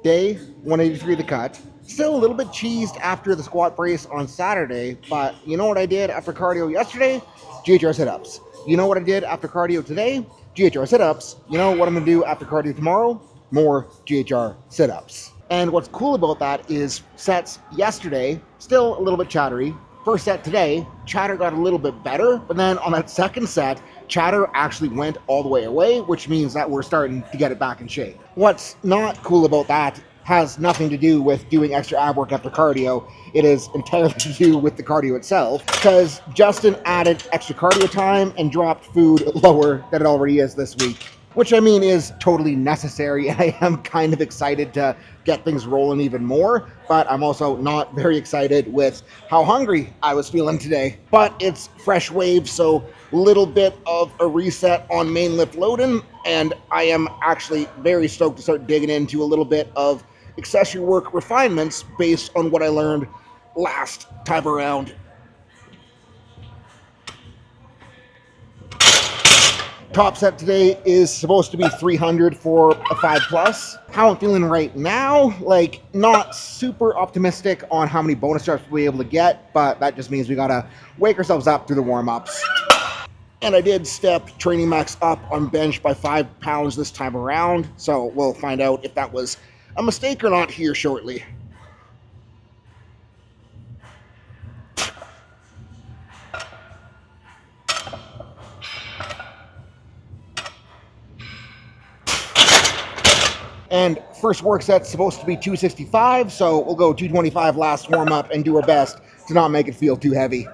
day, 183 the cut. Still a little bit cheesed after the squat brace on Saturday, but you know what I did after cardio yesterday? GHR sit-ups. You know what I did after cardio today? GHR sit-ups. You know what I'm going to do after cardio tomorrow? More GHR sit-ups. And what's cool about that is sets yesterday, still a little bit chattery. First set today, chatter got a little bit better, but then on that second set, chatter actually went all the way away, which means that we're starting to get it back in shape. What's not cool about that has nothing to do with doing extra ab work after cardio. It is entirely to do with the cardio itself, because Justin added extra cardio time and dropped food lower than it already is this week. Which I mean is totally necessary, and I am kind of excited to get things rolling even more, but I'm also not very excited with how hungry I was feeling today. But it's fresh wave, so little bit of a reset on main lift loading, and I am actually very stoked to start digging into a little bit of accessory work refinements based on what I learned last time around. Top set today is supposed to be 300 for a 5+. How I'm feeling right now, like not super optimistic on how many bonus reps we'll be able to get, but that just means we gotta wake ourselves up through the warm-ups. And I did step training max up on bench by 5 pounds this time around, so we'll find out if that was a mistake or not here shortly. And first work set's supposed to be 265, so we'll go 225 last warm-up and do our best to not make it feel too heavy.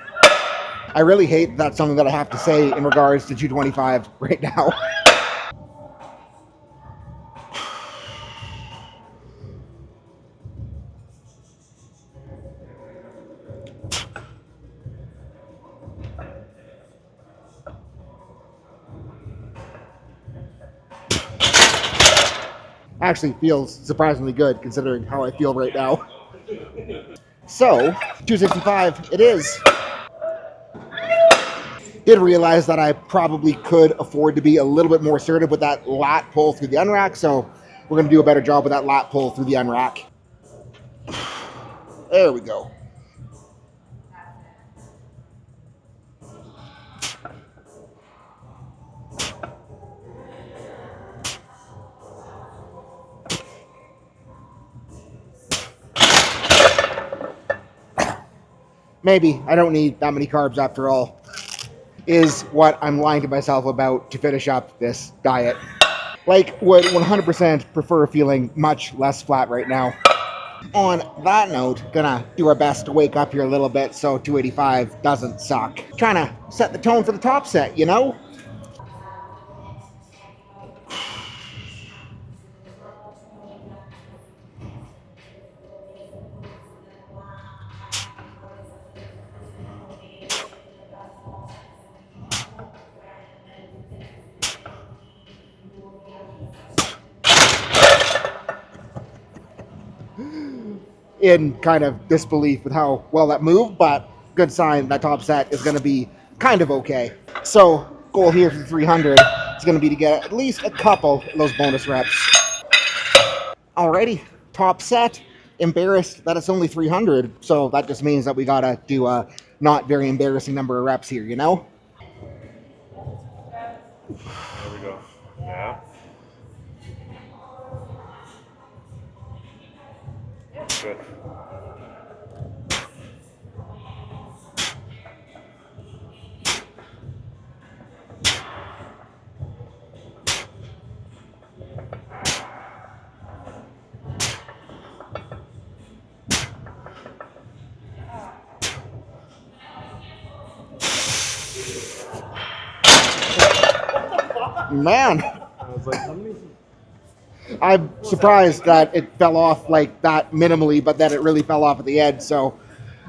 I really hate that's something that I have to say in regards to 225 right now. Actually feels surprisingly good considering how I feel right now. So, 265 it is. Did realize that I probably could afford to be a little bit more assertive with that lat pull through the unrack, so we're going to do a better job with that lat pull through the unrack. There we go. Maybe I don't need that many carbs after all, is what I'm lying to myself about to finish up this diet. Like, would 100% prefer feeling much less flat right now. On that note, gonna do our best to wake up here a little bit so 285 doesn't suck. Trying to set the tone for the top set, you know? In kind of disbelief with how well that moved, but good sign that top set is going to be kind of okay. So goal here for the 300 is going to be to get at least a couple of those bonus reps. Alrighty, top set. Embarrassed that it's only 300, so that just means that we gotta do a not very embarrassing number of reps here, you know? There we go. Yeah. Good. Man, I was like, how many? I'm surprised that it fell off like that minimally, but that it really fell off at the end, so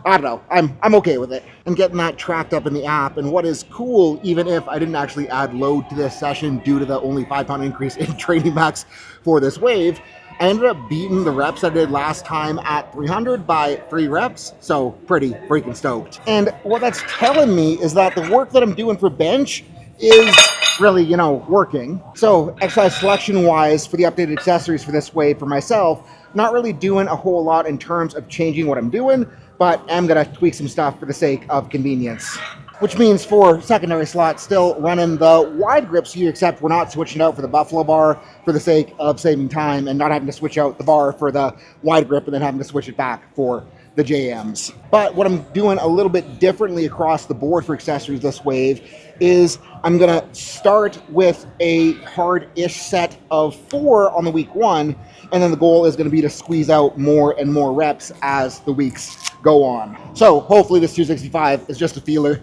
I don't know. I'm okay with it. I'm getting that tracked up in the app, and what is cool, even if I didn't actually add load to this session due to the only 5-pound increase in training max for this wave, I ended up beating the reps I did last time at 300 by 3 reps, so pretty freaking stoked. And what that's telling me is that the work that I'm doing for bench is really, working. So exercise selection wise for the updated accessories for this wave for myself, not really doing a whole lot in terms of changing what I'm doing, but I'm gonna tweak some stuff for the sake of convenience. Which means for secondary slot, still running the wide grips here, except we're not switching out for the Buffalo bar for the sake of saving time and not having to switch out the bar for the wide grip and then having to switch it back for the JMs. But what I'm doing a little bit differently across the board for accessories this wave is I'm gonna start with a hard-ish set of 4 on the week 1, and then the goal is gonna be to squeeze out more and more reps as the weeks go on. So hopefully this 265 is just a feeler.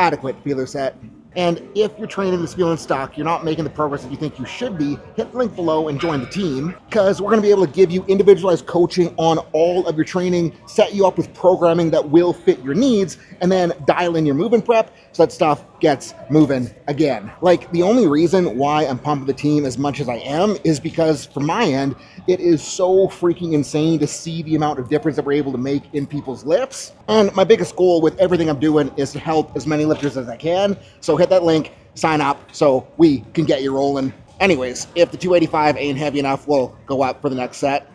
Adequate feeler set. And if you're training this feeling stuck, you're not making the progress that you think you should be, hit the link below and join the team, because we're going to be able to give you individualized coaching on all of your training, set you up with programming that will fit your needs, and then dial in your movement prep so that stuff gets moving again. Like, the only reason why I'm pumping the team as much as I am is because, from my end, it is so freaking insane to see the amount of difference that we're able to make in people's lifts. And my biggest goal with everything I'm doing is to help as many lifters as I can. So hit that link, sign up, so we can get you rolling. Anyways, if the 285 ain't heavy enough, we'll go up for the next set.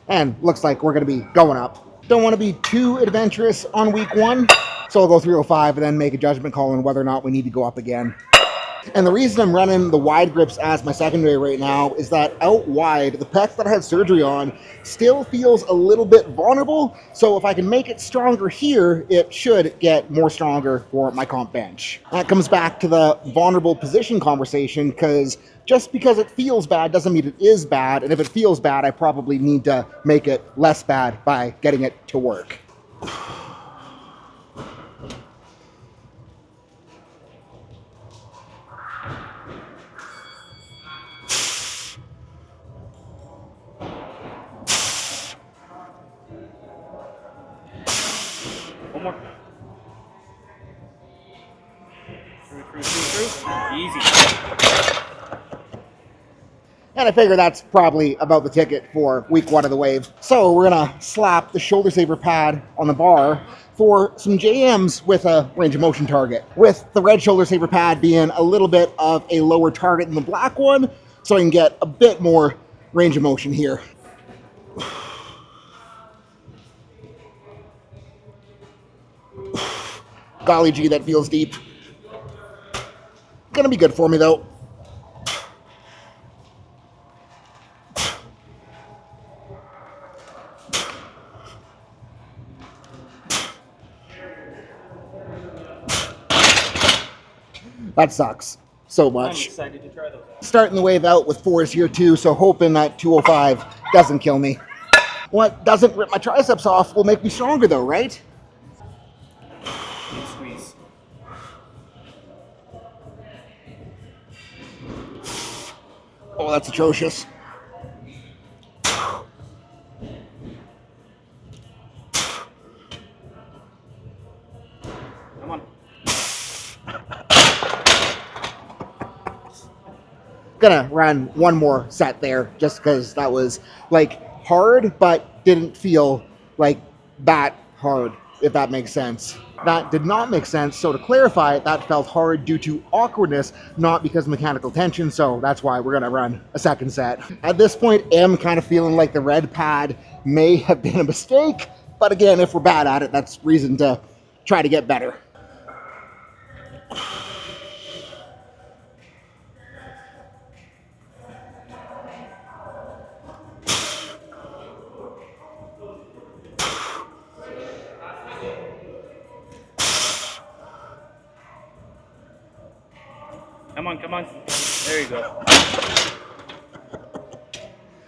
And looks like we're going to be going up. Don't want to be too adventurous on week 1, so I'll go 305 and then make a judgment call on whether or not we need to go up again. And the reason I'm running the wide grips as my secondary right now is that out wide, the pec that I had surgery on still feels a little bit vulnerable. So if I can make it stronger here, it should get more stronger for my comp bench. That comes back to the vulnerable position conversation, because just because it feels bad doesn't mean it is bad. And if it feels bad, I probably need to make it less bad by getting it to work. One more. Through. Easy. And I figure that's probably about the ticket for week 1 of the wave. So we're gonna slap the shoulder saver pad on the bar for some JMs with a range of motion target, with the red shoulder saver pad being a little bit of a lower target than the black one, so I can get a bit more range of motion here. Golly gee, that feels deep. Gonna be good for me though. That sucks so much. I'm excited to try those out. Starting the wave out with 4s here too, so hoping that 205 doesn't kill me. What doesn't rip my triceps off will make me stronger though, right? Squeeze. Oh, that's atrocious. Come on. Gonna run one more set there just because that was like hard but didn't feel like that hard, if that makes sense. That did not make sense, so to clarify, that felt hard due to awkwardness, not because of mechanical tension, so that's why we're gonna run a second set. At this point, I'm kind of feeling like the red pad may have been a mistake, but again, if we're bad at it, that's reason to try to get better. Come on, come on. There you go.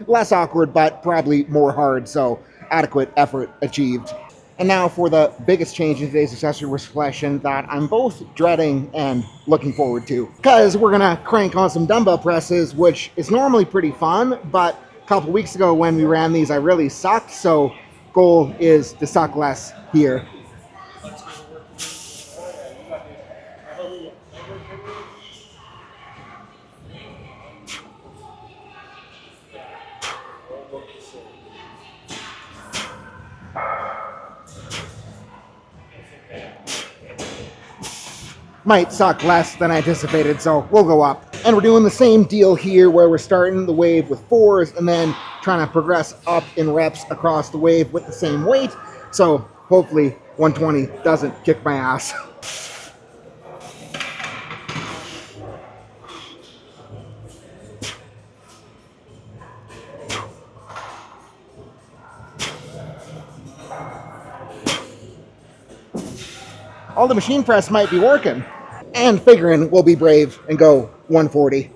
Less awkward, but probably more hard, so adequate effort achieved. And now for the biggest change in today's accessory wrist flexion that I'm both dreading and looking forward to. Because we're gonna crank on some dumbbell presses, which is normally pretty fun, but a couple weeks ago when we ran these, I really sucked, so goal is to suck less here. Might suck less than I anticipated, so we'll go up. And we're doing the same deal here where we're starting the wave with 4s and then trying to progress up in reps across the wave with the same weight. So hopefully 120 doesn't kick my ass. All the machine press might be working. And figuring we'll be brave and go 140.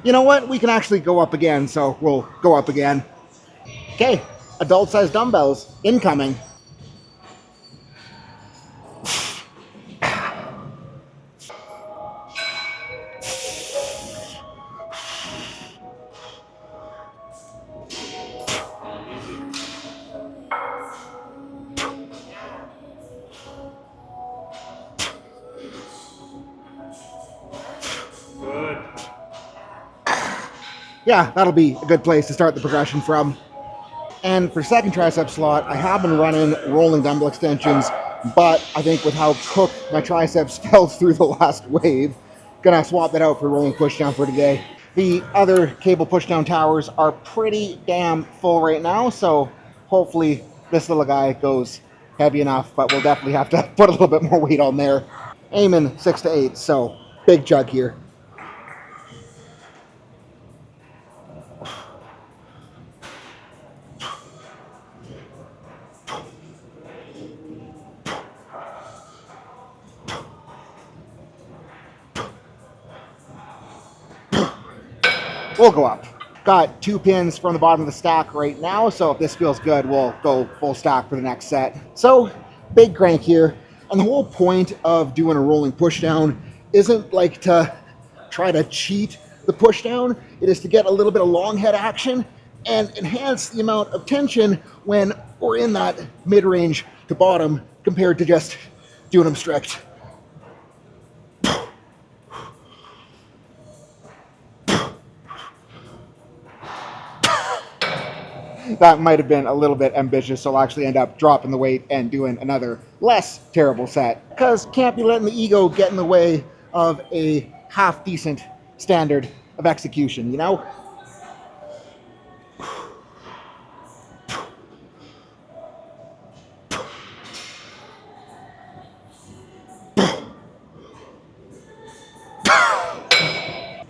You know what? We can actually go up again, so we'll go up again. Okay, adult-sized dumbbells incoming. Good. Yeah, that'll be a good place to start the progression from. And for second tricep slot, I have been running rolling dumbbell extensions, but I think with how cooked my triceps felt through the last wave, gonna swap that out for rolling pushdown for today. The other cable pushdown towers are pretty damn full right now, so hopefully this little guy goes heavy enough, but we'll definitely have to put a little bit more weight on there. Aiming 6 to 8, so big jug here. We'll go up. Got 2 pins from the bottom of the stack right now, so if this feels good, we'll go full stack for the next set. So, big crank here, and the whole point of doing a rolling pushdown isn't like to try to cheat the pushdown. It is to get a little bit of long head action and enhance the amount of tension when we're in that mid-range to bottom compared to just doing them strict. That might have been a little bit ambitious, so I'll actually end up dropping the weight and doing another less terrible set. Because can't be letting the ego get in the way of a half-decent standard of execution, you know?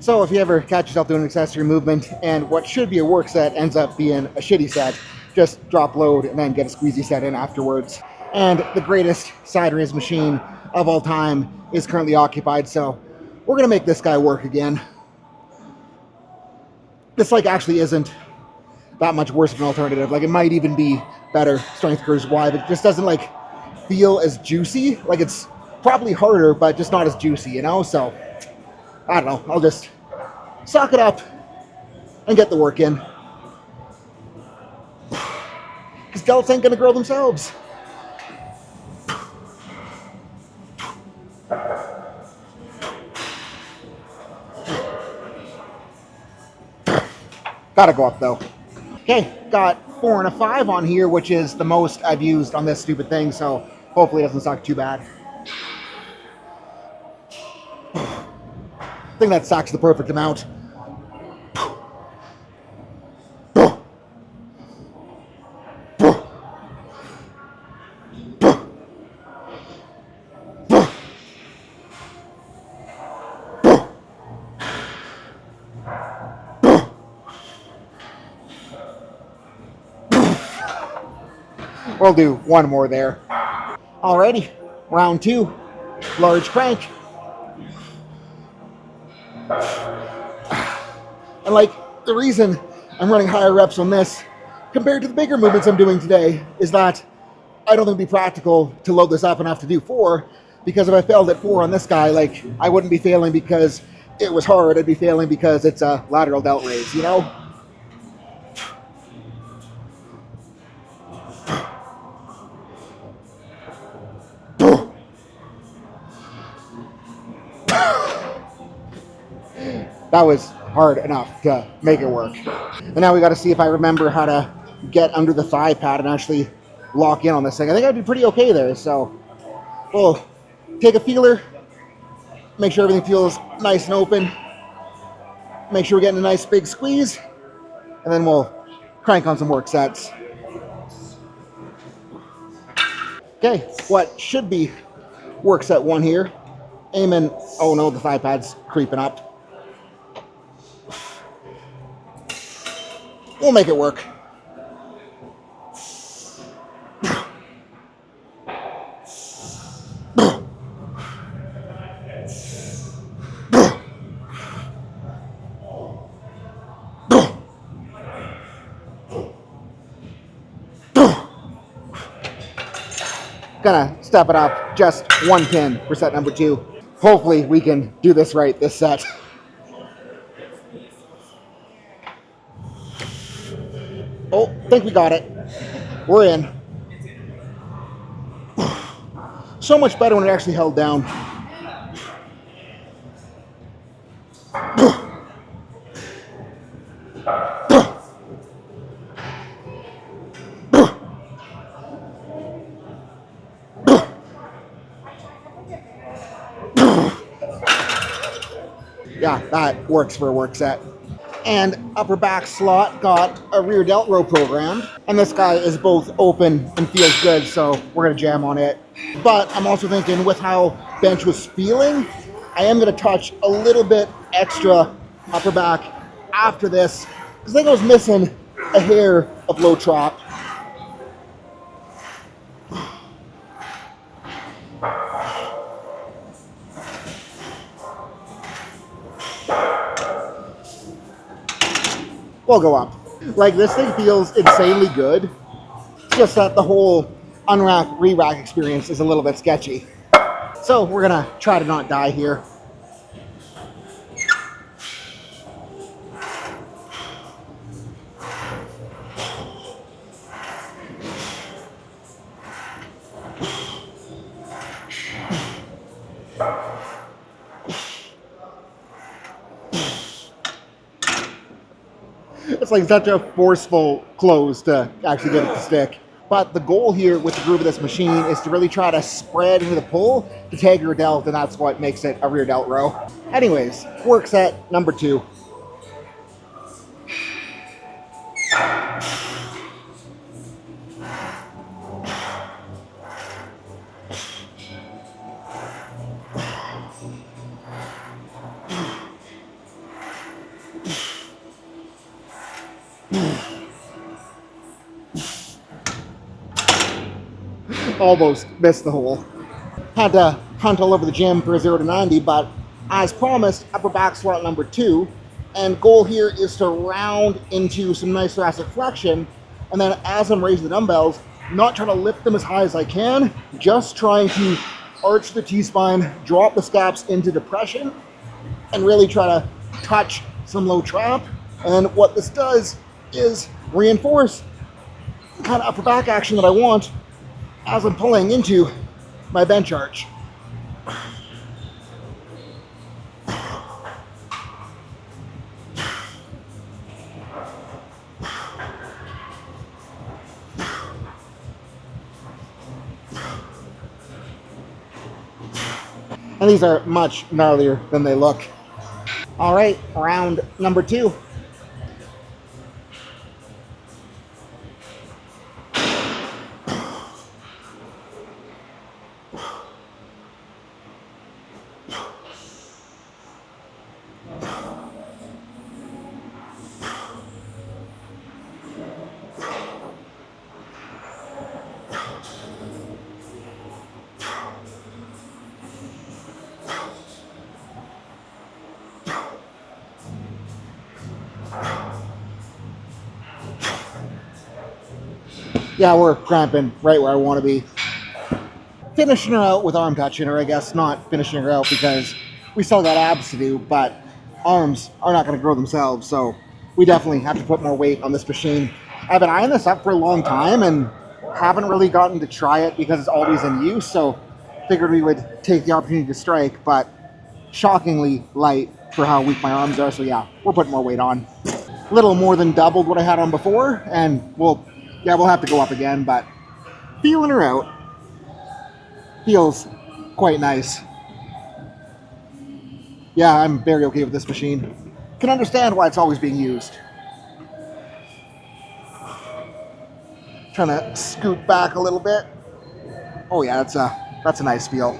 So if you ever catch yourself doing an accessory movement and what should be a work set ends up being a shitty set, just drop load and then get a squeezy set in afterwards. And the greatest side raise machine of all time is currently occupied, so we're gonna make this guy work again. This like actually isn't that much worse of an alternative. Like it might even be better strength curves wide, but it just doesn't like feel as juicy. Like it's probably harder, but just not as juicy, you know? So I don't know, I'll just suck it up and get the work in. Because delts ain't gonna grow themselves. Gotta go up though. Okay, got 4 and a 5 on here, which is the most I've used on this stupid thing, so hopefully it doesn't suck too bad. I think that sucks the perfect amount. We'll do one more there. Alrighty, round 2, large crank. And like, the reason I'm running higher reps on this compared to the bigger movements I'm doing today is that I don't think it'd be practical to load this up enough to do 4, because if I failed at 4 on this guy, like, I wouldn't be failing because it was hard, I'd be failing because it's a lateral delt raise, you know? That was hard enough to make it work. And now we got to see if I remember how to get under the thigh pad and actually lock in on this thing. I think I'd be pretty okay there. So we'll take a feeler, make sure everything feels nice and open, make sure we're getting a nice big squeeze, and then we'll crank on some work sets. Okay, what should be work set 1 here. Aiming, oh no, the thigh pad's creeping up. We'll make it work. Gonna step it up just 1 pin for set number 2. Hopefully we can do this right this set. Oh, think we got it. We're in. So much better when it actually held down. Yeah, that works for a work set. And upper back slot got a rear delt row programmed. And this guy is both open and feels good, so we're gonna jam on it. But I'm also thinking with how bench was feeling, I am gonna touch a little bit extra upper back after this, because I think I was missing a hair of low trap. We'll go up. Like, this thing feels insanely good. It's just that the whole unrack, re-rack experience is a little bit sketchy. So we're gonna try to not die here. It's like such a forceful close to actually get it to stick. But the goal here with the groove of this machine is to really try to spread into the pull to tag your delt, and that's what makes it a rear delt row. Anyways, work set number 2. Almost missed the hole. Had to hunt all over the gym for a 0 to 90, but as promised, upper back slot number 2. And goal here is to round into some nice thoracic flexion. And then as I'm raising the dumbbells, not trying to lift them as high as I can, just trying to arch the T-spine, drop the scaps into depression, and really try to touch some low trap. And what this does is reinforce the kind of upper back action that I want as I'm pulling into my bench arch. And these are much gnarlier than they look. All right, round number 2. Yeah, we're cramping right where I want to be. Finishing her out with arm touching, or I guess not finishing her out because we still got abs to do, but arms are not going to grow themselves, so we definitely have to put more weight on this machine. I've been eyeing this up for a long time and haven't really gotten to try it because it's always in use, so figured we would take the opportunity to strike, but shockingly light for how weak my arms are, so yeah, we're putting more weight on. A little more than doubled what I had on before, and we'll have to go up again, but feeling her out. Feels quite nice. Yeah, I'm very okay with this machine. Can understand why it's always being used. Trying to scoot back a little bit. Oh yeah, that's a nice feel.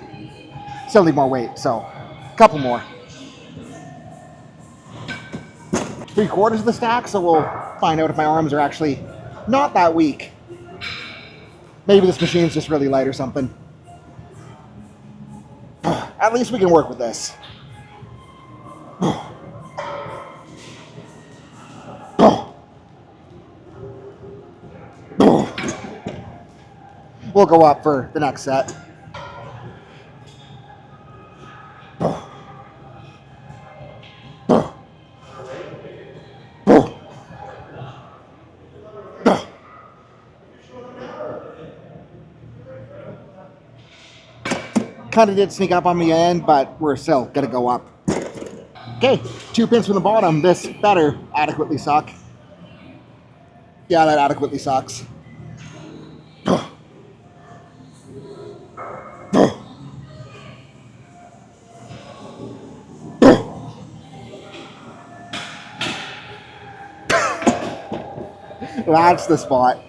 Still need more weight, so a couple more. 3/4 of the stack, so we'll find out if my arms are actually not that weak. Maybe this machine's just really light or something. At least we can work with this. We'll go up for the next set. Kind of did sneak up on me end, but we're still gonna go up. Okay, 2 pins from the bottom. This better adequately suck. Yeah, that adequately sucks. That's the spot.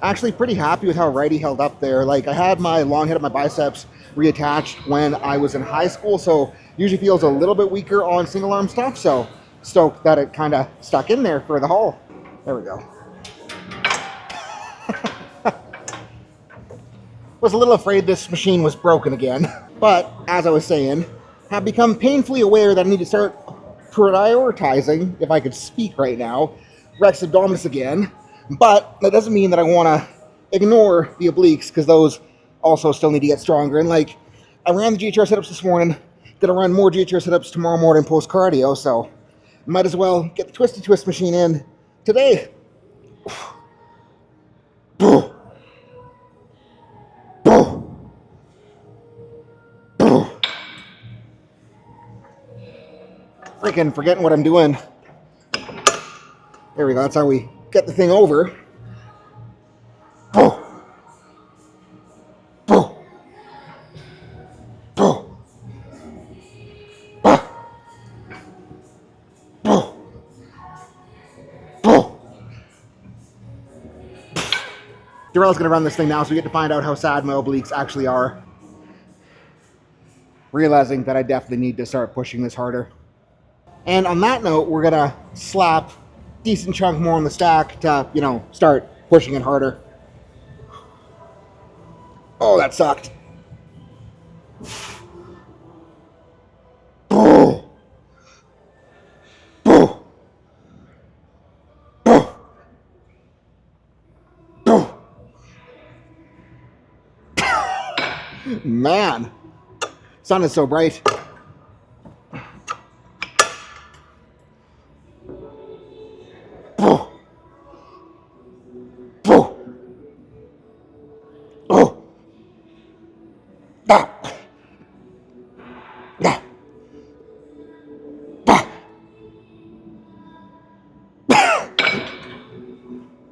Actually pretty happy with how righty held up there. Like, I had my long head of my biceps reattached when I was in high school, so usually feels a little bit weaker on single arm stuff, so stoked that it kind of stuck in there for the haul. There we go. Was a little afraid this machine was broken again. But, as I was saying, have become painfully aware that I need to start prioritizing, if I could speak right now, Rex abdominis again. But that doesn't mean that I want to ignore the obliques, because those also still need to get stronger. And like, I ran the GHR setups this morning, gonna run more GHR setups tomorrow morning post cardio, so might as well get the twisty twist machine in today. Freaking forgetting what I'm doing. There we go, that's how we get the thing over. Darrell's going to run this thing now, so we get to find out how sad my obliques actually are. Realizing that I definitely need to start pushing this harder. And on that note, we're going to slap a decent chunk more on the stack to, you know, start pushing it harder. Oh, that sucked. Man, sun is so bright.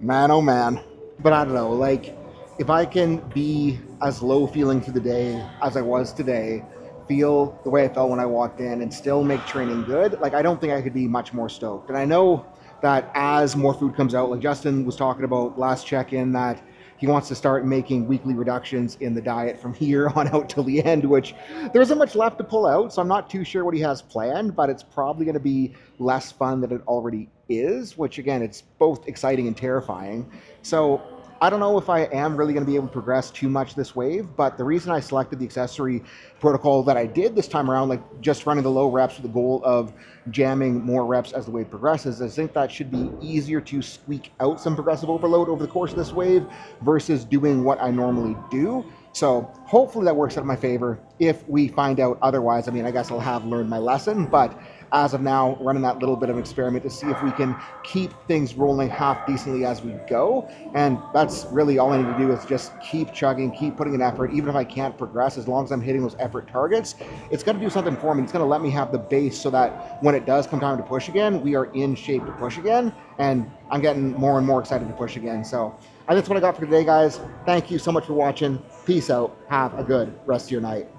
Man, oh man. But I don't know, like, if I can be as low feeling through the day as I was today, feel the way I felt when I walked in, and still make training good, like, I don't think I could be much more stoked. And I know that as more food comes out, like Justin was talking about last check-in, that he wants to start making weekly reductions in the diet from here on out till the end, which there isn't much left to pull out. So I'm not too sure what he has planned, but it's probably going to be less fun than it already is, which again, it's both exciting and terrifying. So I don't know if I am really going to be able to progress too much this wave, but the reason I selected the accessory protocol that I did this time around, like just running the low reps with the goal of jamming more reps as the wave progresses, I think that should be easier to squeak out some progressive overload over the course of this wave versus doing what I normally do. So hopefully that works out in my favor. If we find out otherwise, I mean, I guess I'll have learned my lesson, but as of now, running that little bit of an experiment to see if we can keep things rolling half decently as we go. And that's really all I need to do is just keep chugging, keep putting in effort. Even if I can't progress, as long as I'm hitting those effort targets, it's going to do something for me. It's going to let me have the base so that when it does come time to push again, we are in shape to push again. And I'm getting more and more excited to push again. So that's what I got for today, guys. Thank you so much for watching. Peace out. Have a good rest of your night.